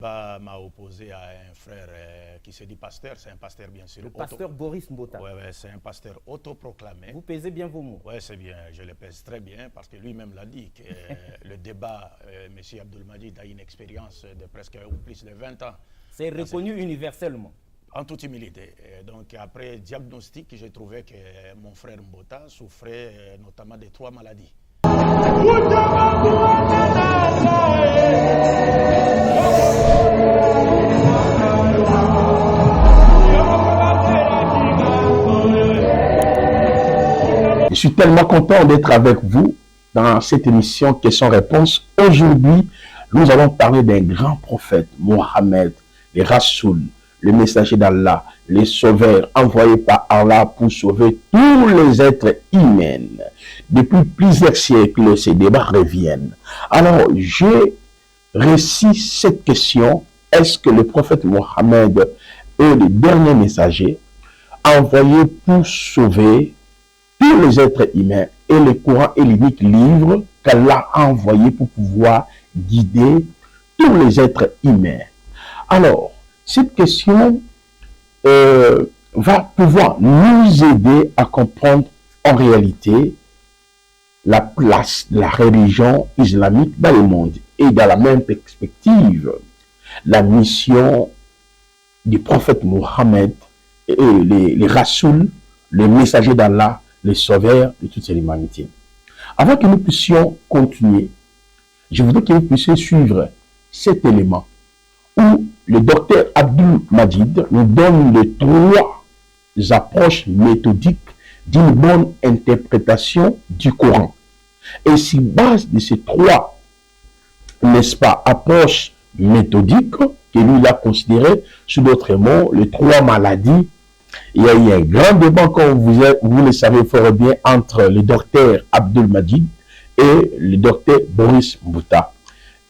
M'a opposé à un frère qui se dit pasteur, c'est un pasteur bien sûr. Le pasteur Boris Mbota. Oui, c'est un pasteur autoproclamé. Vous pesez bien vos mots. Oui, c'est bien, je le pèse très bien parce que lui-même l'a dit que le débat, M. Abdelmadid a une expérience de presque ou plus de 20 ans. C'est reconnu universellement. En toute humilité. Donc après diagnostic, j'ai trouvé que mon frère Mbota souffrait notamment de 3 maladies. Je suis tellement content d'être avec vous dans cette émission Questions-Réponses. Aujourd'hui, nous allons parler d'un grand prophète, Mohammed, le Rassoul, le messager d'Allah, le sauveur envoyé par Allah pour sauver tous les êtres humains. Depuis plusieurs siècles, ces débats reviennent. Alors, j'ai réussi cette question. Est-ce que le prophète Mohammed est le dernier messager envoyé pour sauver tous les êtres humains, et le Coran est l'unique livre qu'Allah a envoyé pour pouvoir guider tous les êtres humains? Alors, cette question va pouvoir nous aider à comprendre en réalité la place de la religion islamique dans le monde et dans la même perspective, la mission du prophète Mohammed et les Rassouls, le messager d'Allah, le sauveur de toute l'humanité. Avant que nous puissions continuer, je voudrais que vous puissiez suivre cet élément où le docteur Abdul Majid nous donne les 3 approches méthodiques d'une bonne interprétation du Coran. Et sur base de ces 3, n'est-ce pas, approches méthodiques que lui a considérées, sous d'autres mots, les 3 maladies. Il y a eu un grand débat, comme vous le savez fort bien, entre le docteur Abdul Majid et le docteur Boris Mbota.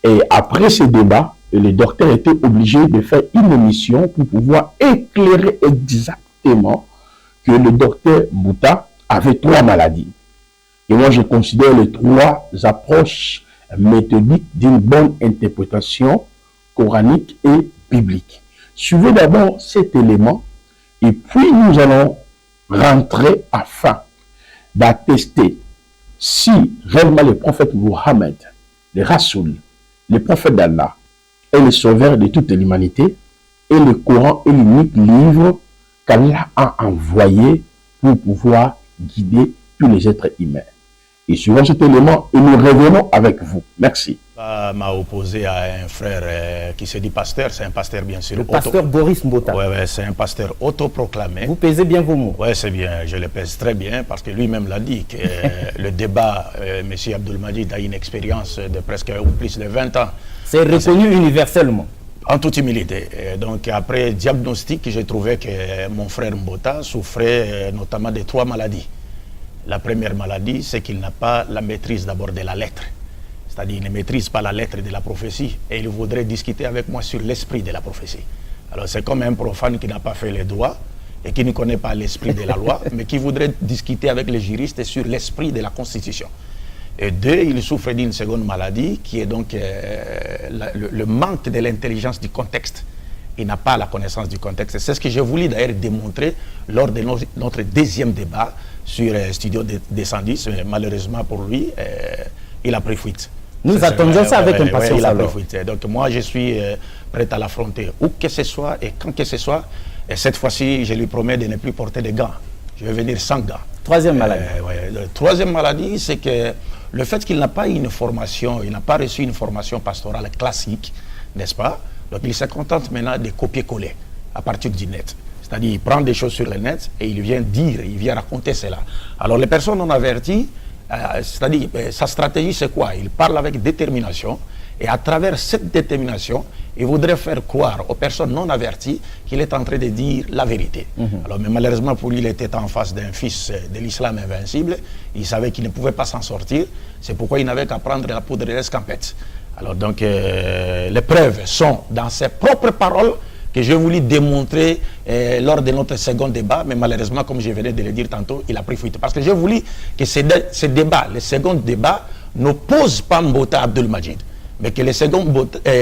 Et après ce débat, le docteur était obligé de faire une émission pour pouvoir éclairer exactement que le docteur Mbota avait 3 maladies. Et moi, je considère les 3 approches méthodiques d'une bonne interprétation coranique et biblique. Suivez d'abord cet élément. Et puis, nous allons rentrer afin d'attester si réellement le prophète Mohammed, le Rassoul, le prophète d'Allah, est le sauveur de toute l'humanité, et le Coran est l'unique livre qu'Allah a envoyé pour pouvoir guider tous les êtres humains. Et suivant cet élément, nous revenons avec vous. Merci. M'a opposé à un frère qui se dit pasteur, c'est un pasteur bien sûr. Le pasteur Boris Mbota. Oui, c'est un pasteur autoproclamé. Vous pesez bien vos mots. Oui, c'est bien, je le pèse très bien parce que lui-même l'a dit que le débat, M. Abdelmadid a une expérience de presque ou plus de 20 ans. C'est reconnu universellement. En toute humilité. Donc après diagnostic, j'ai trouvé que mon frère Mbota souffrait notamment de 3 maladies. La première maladie, c'est qu'il n'a pas la maîtrise d'abord de la lettre. C'est-à-dire qu'il ne maîtrise pas la lettre de la prophétie et il voudrait discuter avec moi sur l'esprit de la prophétie. Alors c'est comme un profane qui n'a pas fait les droits et qui ne connaît pas l'esprit de la loi, mais qui voudrait discuter avec les juristes sur l'esprit de la Constitution. Et 2, il souffre d'une seconde maladie qui est donc le manque de l'intelligence du contexte. Il n'a pas la connaissance du contexte. C'est ce que j'ai voulu d'ailleurs démontrer lors de notre deuxième débat sur Studio Descendis. Malheureusement pour lui, il a pris fuite. Nous attendions ça avec impatience. Il a pris fuite. Donc moi, je suis prêt à l'affronter où que ce soit et quand que ce soit. Et cette fois-ci, je lui promets de ne plus porter de gants. Je vais venir sans gants. 3e maladie. La 3e maladie, c'est que le fait qu'il n'a pas une formation, il n'a pas reçu une formation pastorale classique, n'est-ce pas? Donc il se contente maintenant de copier-coller à partir du net. C'est-à-dire il prend des choses sur le net et il vient dire, il vient raconter cela. Alors les personnes non averties, c'est-à-dire sa stratégie c'est quoi? Il parle avec détermination et à travers cette détermination, il voudrait faire croire aux personnes non averties qu'il est en train de dire la vérité. Alors mais malheureusement pour lui, il était en face d'un fils de l'islam invincible. Il savait qu'il ne pouvait pas s'en sortir. C'est pourquoi il n'avait qu'à prendre la poudre d'escampette. Alors donc, les preuves sont dans ses propres paroles que j'ai voulu démontrer lors de notre second débat, mais malheureusement, comme je venais de le dire tantôt, il a pris fuite. Parce que j'ai voulu que ce débat, le second débat, n'oppose pas Mbota Abdul Majid. mais que le second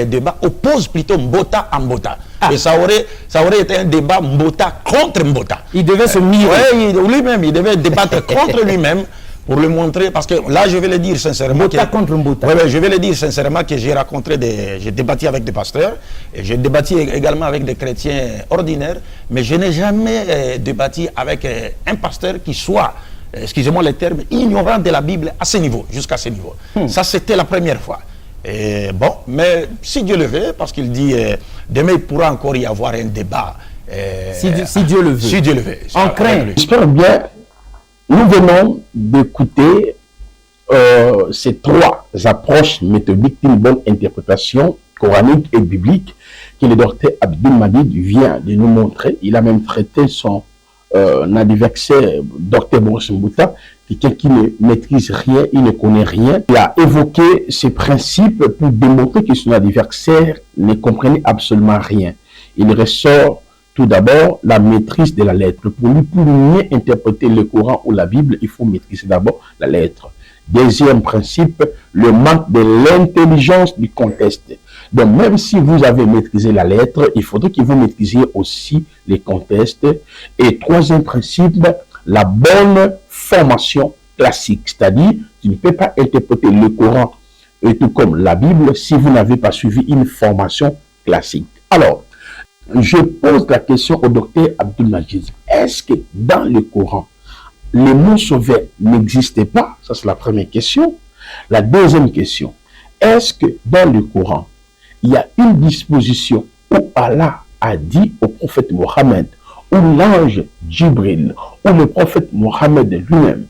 débat oppose plutôt Mbota à Mbota. Et ça aurait été un débat Mbota contre Mbota. Il devait se mirer. Oui, lui-même, il devait débattre contre lui-même pour le montrer, parce que là, je vais le dire sincèrement. Mbota contre Mbota. Oui, je vais le dire sincèrement que j'ai j'ai débattu avec des pasteurs, et j'ai débattu également avec des chrétiens ordinaires, mais je n'ai jamais débattu avec un pasteur qui soit, excusez-moi le terme, ignorant de la Bible à ce niveau, jusqu'à ce niveau. Ça, c'était la première fois. Et bon, mais si Dieu le veut, parce qu'il dit, demain il pourra encore y avoir un débat. Si Dieu le veut. Si Dieu le veut. En craint. J'espère bien, nous venons d'écouter ces trois approches méthodiques d'une bonne interprétation coranique et biblique que le docteur Abdul Majid vient de nous montrer. Il a même traité son adversaire, docteur Boris Mbouta, quelqu'un qui ne maîtrise rien, il ne connaît rien. Il a évoqué ces principes pour démontrer que son adversaire ne comprenait absolument rien. Il ressort tout d'abord la maîtrise de la lettre. Pour lui, pour mieux interpréter le Coran ou la Bible, il faut maîtriser d'abord la lettre. Deuxième principe, le manque de l'intelligence du contexte. Donc, même si vous avez maîtrisé la lettre, il faudrait que vous maîtrisiez aussi les contextes. Et troisième principe, la bonne formation classique. C'est-à-dire, tu ne peux pas interpréter le Coran et tout comme la Bible si vous n'avez pas suivi une formation classique. Alors, je pose la question au docteur Abdul Majid. Est-ce que dans le Coran, le mot sauveur n'existait pas? Ça, c'est la première question. La deuxième question, est-ce que dans le Coran, il y a une disposition où Allah a dit au prophète Mohammed, ou l'ange Jibril, ou le prophète Mohammed lui-même,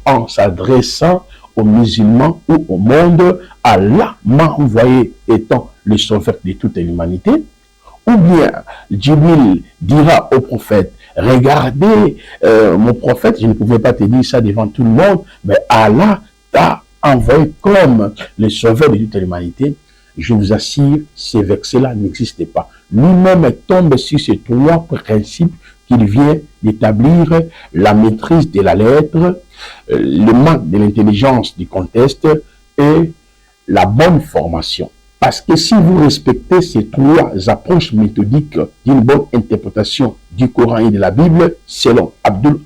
en s'adressant aux musulmans ou au monde, Allah m'a envoyé étant le sauveur de toute l'humanité? Ou bien Jibril dira au prophète, regardez mon prophète, je ne pouvais pas te dire ça devant tout le monde, mais Allah t'a envoyé comme le sauveur de toute l'humanité. Je vous assure, ces versets-là n'existaient pas. Lui-même tombe sur ces trois principes qu'il vient d'établir: la maîtrise de la lettre, le manque de l'intelligence du contexte et la bonne formation. Parce que si vous respectez ces trois approches méthodiques d'une bonne interprétation du Coran et de la Bible, selon Abdul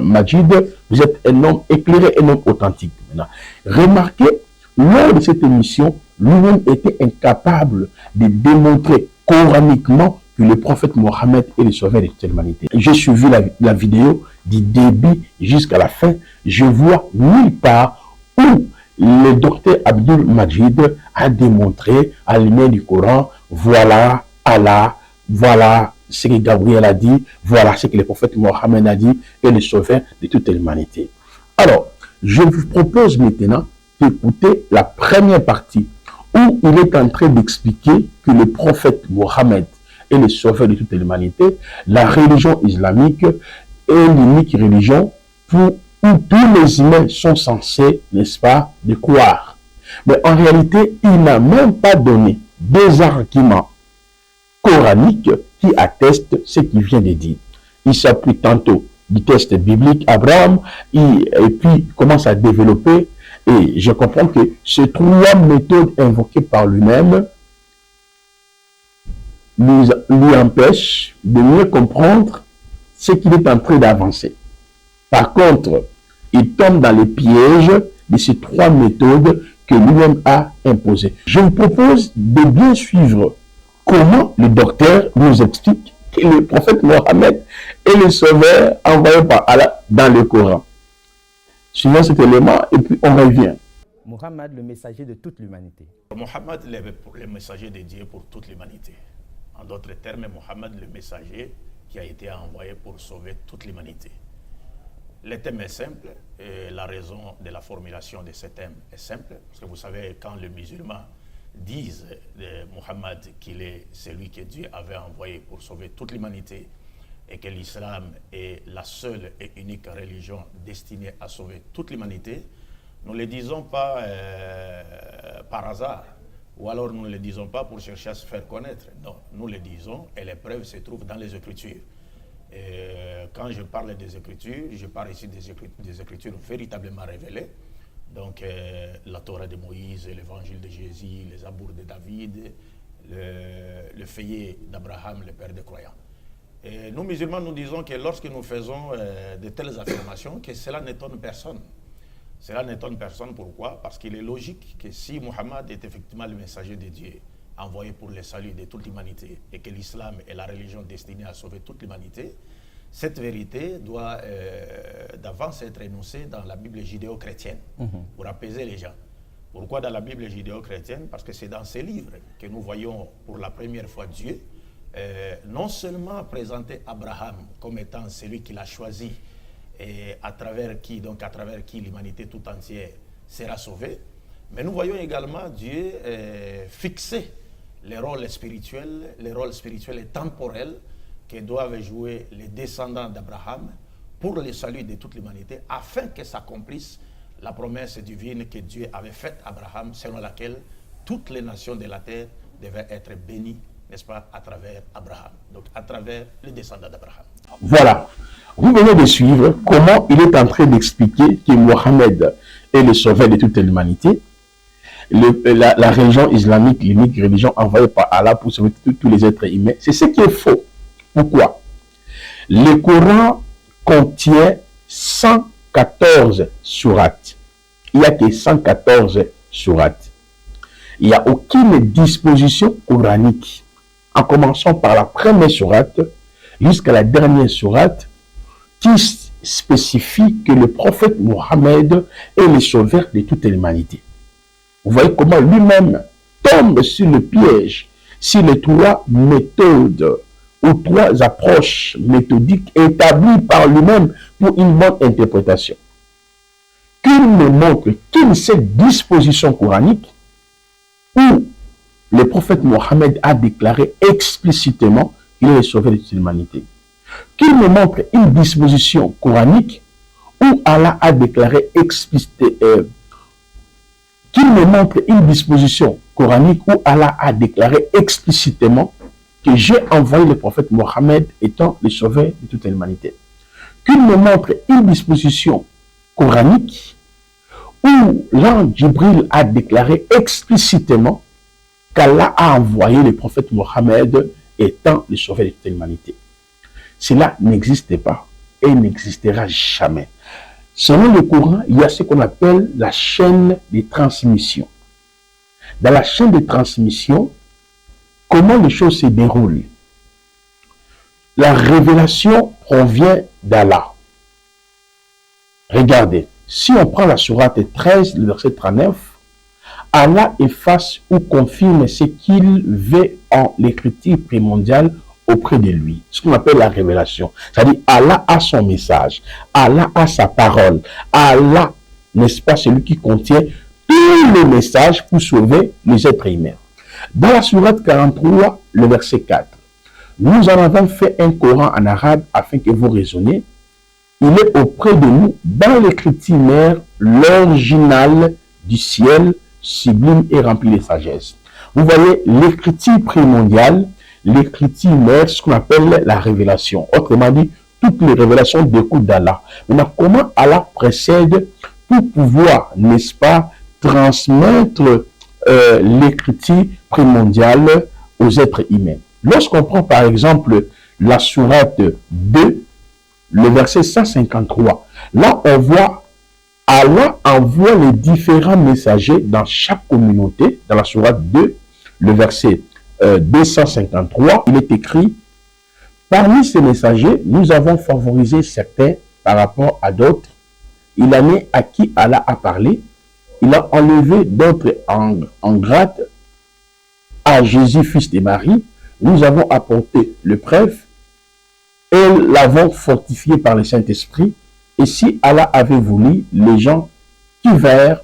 Majid, vous êtes un homme éclairé, un homme authentique. Maintenant, remarquez, lors de cette émission, lui-même était incapable de démontrer coraniquement que le prophète Mohammed est le sauveur de toute l'humanité. J'ai suivi la vidéo du début jusqu'à la fin. Je vois nulle part où le docteur Abdul Majid a démontré à l'image du Coran, voilà Allah, voilà ce que Gabriel a dit, voilà ce que le prophète Mohammed a dit, et le sauveur de toute l'humanité. Alors, je vous propose maintenant d'écouter la première partie où il est en train d'expliquer que le prophète Mohammed est le sauveur de toute l'humanité. La religion islamique est l'unique religion où tous les humains sont censés, n'est-ce pas, de croire. Mais en réalité, il n'a même pas donné des arguments coraniques qui attestent ce qu'il vient de dire. Il s'appuie tantôt du texte biblique Abraham et puis commence à développer. Et je comprends que ces trois méthodes invoquées par lui-même lui empêchent de mieux comprendre ce qu'il est en train d'avancer. Par contre, il tombe dans les pièges de ces trois méthodes que lui-même a imposées. Je vous propose de bien suivre comment le docteur nous explique que le prophète Mohammed est le sauveur envoyé par Allah dans le Coran. Suivons cet élément et puis on revient. Mohammed, le messager de toute l'humanité. Mohammed, le messager de Dieu pour toute l'humanité. En d'autres termes, Mohammed, le messager qui a été envoyé pour sauver toute l'humanité. Le thème est simple et la raison de la formulation de ce thème est simple. Parce que vous savez, quand les musulmans disent de Mohammed qu'il est celui que Dieu avait envoyé pour sauver toute l'humanité et que l'islam est la seule et unique religion destinée à sauver toute l'humanité, nous ne le disons pas par hasard, ou alors nous ne le disons pas pour chercher à se faire connaître. Non, nous le disons et les preuves se trouvent dans les Écritures. Et quand je parle des Écritures, je parle ici des Écritures véritablement révélées. Donc la Torah de Moïse, l'évangile de Jésus, les amours de David, le feuillet d'Abraham, le père des croyants. Et nous musulmans, nous disons que lorsque nous faisons de telles affirmations, que cela n'étonne personne. Cela n'étonne personne, pourquoi? Parce qu'il est logique que si Muhammad est effectivement le messager de Dieu, envoyé pour le salut de toute l'humanité, et que l'islam est la religion destinée à sauver toute l'humanité, cette vérité doit d'avance être énoncée dans la Bible judéo-chrétienne pour apaiser les gens. Pourquoi dans la Bible judéo-chrétienne? Parce que c'est dans ces livres que nous voyons pour la première fois Dieu non seulement présenter Abraham comme étant celui qu'il a choisi et à travers qui l'humanité tout entière sera sauvée, mais nous voyons également Dieu fixer les rôles spirituels et temporels que doivent jouer les descendants d'Abraham pour le salut de toute l'humanité, afin que s'accomplisse la promesse divine que Dieu avait faite à Abraham, selon laquelle toutes les nations de la terre devaient être bénies, n'est-ce pas, à travers Abraham, donc à travers les descendants d'Abraham. Voilà. Vous venez de suivre comment il est en train d'expliquer que Mohammed est le sauveur de toute l'humanité. La religion islamique, l'unique religion envoyée par Allah pour sauver tous les êtres humains, c'est ce qui est faux. Pourquoi? Le Coran contient 114 sourates. Il n'y a que 114 sourates. Il n'y a aucune disposition coranique, en commençant par la première sourate jusqu'à la dernière sourate, qui spécifie que le prophète Mohammed est le sauveur de toute l'humanité. Vous voyez comment lui-même tombe sur le piège, sur les trois méthodes ou trois approches méthodiques établies par lui-même pour une bonne interprétation. Qu'il ne montre qu'une seule disposition coranique où le prophète Mohammed a déclaré explicitement qu'il est le sauveur de toute l'humanité. Qu'il me montre une disposition coranique où Allah a déclaré explicitement, qu'il me montre une disposition coranique où Allah a déclaré explicitement que j'ai envoyé le prophète Mohammed étant le sauveur de toute l'humanité. Qu'il me montre une disposition coranique où l'ange Jibril a déclaré explicitement qu'Allah a envoyé le prophète Mohammed étant le sauveur de toute l'humanité. Cela n'existe pas et n'existera jamais. Selon le Coran, il y a ce qu'on appelle la chaîne de transmission. Dans la chaîne de transmission, comment les choses se déroulent? La révélation provient d'Allah. Regardez, si on prend la sourate 13, le verset 39, Allah efface ou confirme ce qu'il veut en l'écriture primordiale auprès de lui. Ce qu'on appelle la révélation. C'est-à-dire, Allah a son message. Allah a sa parole. Allah, n'est-ce pas, celui qui contient tous les messages pour sauver les êtres humains. Dans la sourate 43, le verset 4, nous en avons fait un Coran en arabe afin que vous raisonniez. Il est auprès de nous, dans l'écriture mère, l'original du ciel, sublime et rempli de sagesse. Vous voyez, l'écriture primordiale, l'écriture mère, ce qu'on appelle la révélation. Autrement dit, toutes les révélations découlent d'Allah. Maintenant, comment Allah précède pour pouvoir, n'est-ce pas, transmettre l'écriture primordiale aux êtres humains? Lorsqu'on prend par exemple la sourate 2, le verset 153, là on voit Allah envoie les différents messagers dans chaque communauté. Dans la sourate 2, le verset 253, il est écrit: parmi ces messagers, nous avons favorisé certains par rapport à d'autres. Il en est à qui Allah a parlé. Il a enlevé d'autres en grade. À Jésus, fils de Marie, nous avons apporté le preuve et l'avons fortifié par le Saint-Esprit. Et si Allah avait voulu, les gens qui vinrent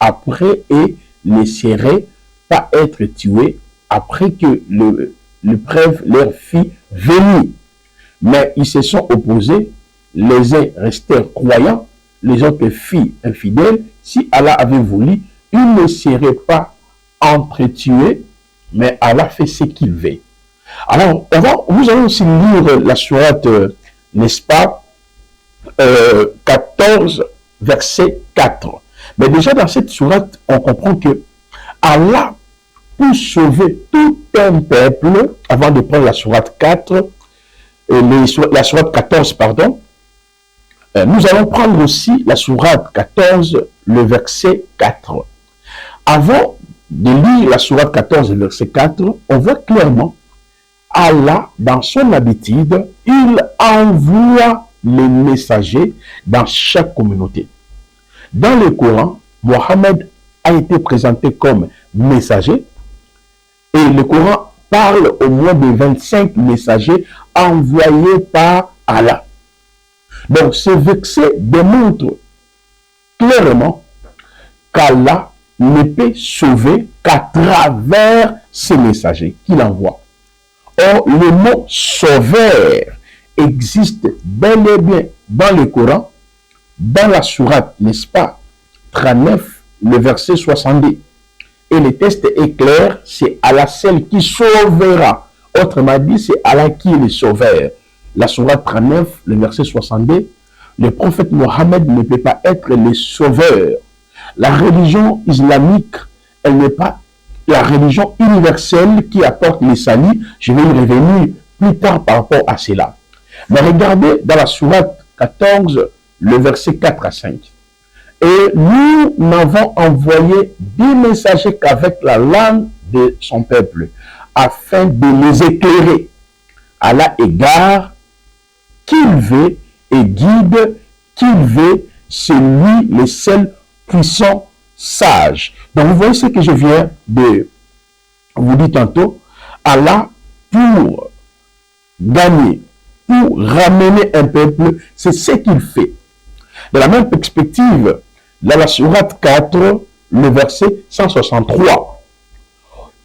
après et ne seraient pas être tués après que le preuve leur fit venir. Mais ils se sont opposés, les uns restèrent croyants, les autres filles infidèles. Si Allah avait voulu, ils ne seraient pas entretués, mais Allah fait ce qu'il veut. Alors, vous allez aussi lire la sourate, n'est-ce pas, 14, verset 4. Mais déjà dans cette sourate, on comprend que Allah, pour sauver tout un peuple, avant de prendre la sourate 4, la sourate 14, pardon, nous allons prendre aussi la sourate 14, le verset 4. Avant de lire la sourate 14, le verset 4, on voit clairement Allah, dans son habitude, il envoie les messagers dans chaque communauté. Dans le Coran, Mohammed a été présenté comme messager et le Coran parle au moins de 25 messagers envoyés par Allah. Donc, ce verset démontre clairement qu'Allah ne peut sauver qu'à travers ces messagers qu'il envoie. Or, le mot sauveur existe bel et bien dans le Coran, dans la sourate, n'est-ce pas, 39, le verset 62. Et le texte est clair, c'est Allah seul qui sauvera. Autrement dit, c'est Allah qui est le sauveur. La sourate 39, le verset 62, le prophète Mohammed ne peut pas être le sauveur. La religion islamique, elle n'est pas la religion universelle qui apporte le salut. Je vais y revenir plus tard par rapport à cela. Mais regardez dans la sourate 14, le verset 4 à 5. Et nous n'avons envoyé des messagers qu'avec la langue de son peuple, afin de les éclairer à l'égard qu'il veut et guide qu'il veut, c'est lui le seul puissant sage. Donc vous voyez ce que je viens de vous dire tantôt. Allah, pour gagner, pour ramener un peuple, c'est ce qu'il fait. De la même perspective, dans la sourate 4, le verset 163,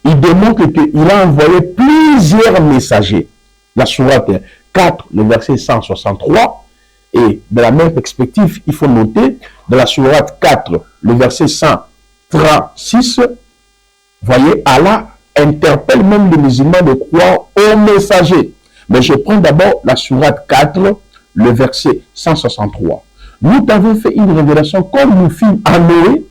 il démontre qu'il a envoyé plusieurs messagers. La sourate 4, le verset 163, et de la même perspective, il faut noter, dans la sourate 4, le verset 136, voyez, Allah interpelle même les musulmans de croire aux messagers. Mais je prends d'abord la sourate 4, le verset 163. Nous avons fait une révélation comme nous fîmes à Noé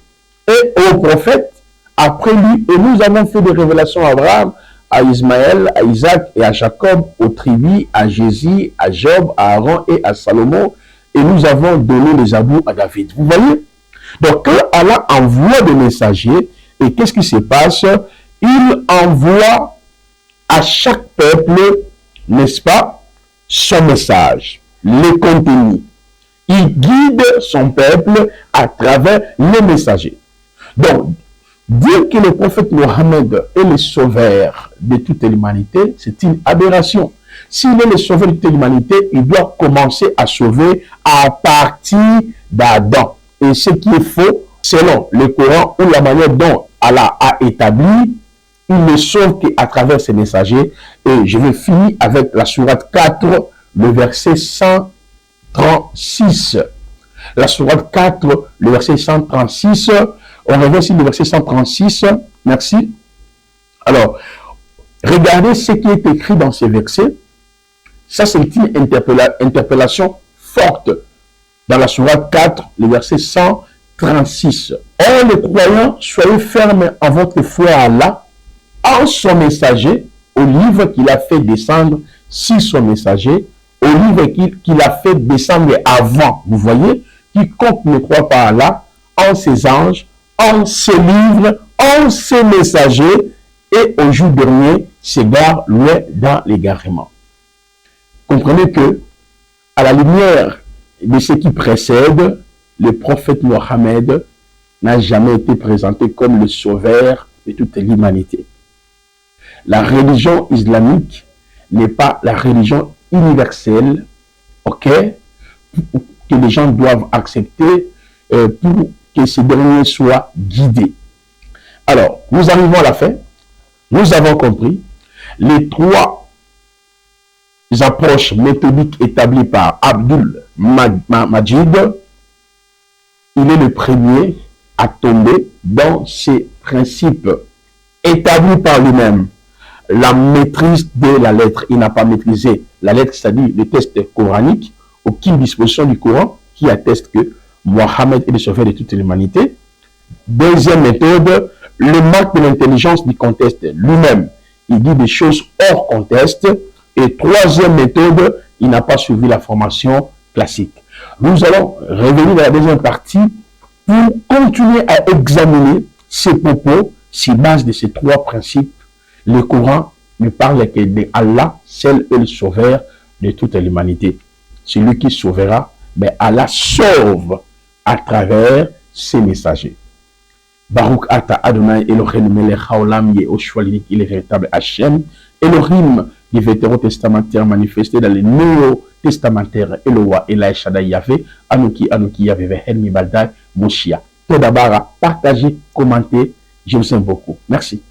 et aux prophètes après lui, et nous avons fait des révélations à Abraham, à Ismaël, à Isaac et à Jacob, aux tribus, à Jésus, à Job, à Aaron et à Salomon, et nous avons donné les abous à David. Vous voyez? Donc, quand Allah envoie des messagers, et qu'est-ce qui se passe? Il envoie à chaque peuple, n'est-ce pas, son message, les contenus. Il guide son peuple à travers les messagers. Donc, dire que le prophète Mohammed est le sauveur de toute l'humanité, c'est une aberration. S'il est le sauveur de toute l'humanité, il doit commencer à sauver à partir d'Adam. Et ce qui est faux, selon le Coran ou la manière dont Allah a établi, il ne sauve qu'à travers ses messagers. Et je vais finir avec la sourate 4, le verset 136. La sourate 4, le verset 136. On revient ici le verset 136. Merci. Alors, regardez ce qui est écrit dans ces versets. Ça, c'est une interpellation forte. Dans la sourate 4, le verset 136. Or, les croyants, soyez fermes en votre foi à Allah, en son messager, au livre qu'il a fait descendre sur son messager, au livre qu'il a fait descendre avant. Vous voyez, quiconque ne croit pas à Allah, en ses anges, en ses livres, en ses messagers, et au jour dernier, s'égare loin dans l'égarement. Comprenez que, à la lumière de ce qui précède, le prophète Mohammed n'a jamais été présenté comme le sauveur de toute l'humanité. La religion islamique n'est pas la religion universelle, ok, que les gens doivent accepter pour que ces derniers soient guidés. Alors, nous arrivons à la fin. Nous avons compris les trois approches méthodiques établies par Abdul Majid. Il est le premier à tomber dans ces principes établis par lui-même. La maîtrise de la lettre. Il n'a pas maîtrisé la lettre, c'est-à-dire le texte coranique, aucune disposition du Coran qui atteste que Mohammed est le sauveur de toute l'humanité. Deuxième méthode, le manque de l'intelligence du contexte lui-même. Il dit des choses hors contexte. Et troisième méthode, il n'a pas suivi la formation classique. Nous allons revenir dans la deuxième partie pour continuer à examiner ces propos sur base de ces trois principes. Le Coran ne parle que d'Allah, seul est le sauveur de toute l'humanité. Celui qui sauvera, mais Allah sauve à travers ses messagers. Baruch Ata Adonai Elohim Melech Haolam Yehoshua, il est véritable Hachem, Elohim du vétérotestamentaire manifesté dans le néo-testamentaire Eloah Elai Shaddai Yahvé, Anouki Yahvé Vehelmi Baldai Moshia. Tout d'abord, partagez, commentez, je vous aime beaucoup. Merci.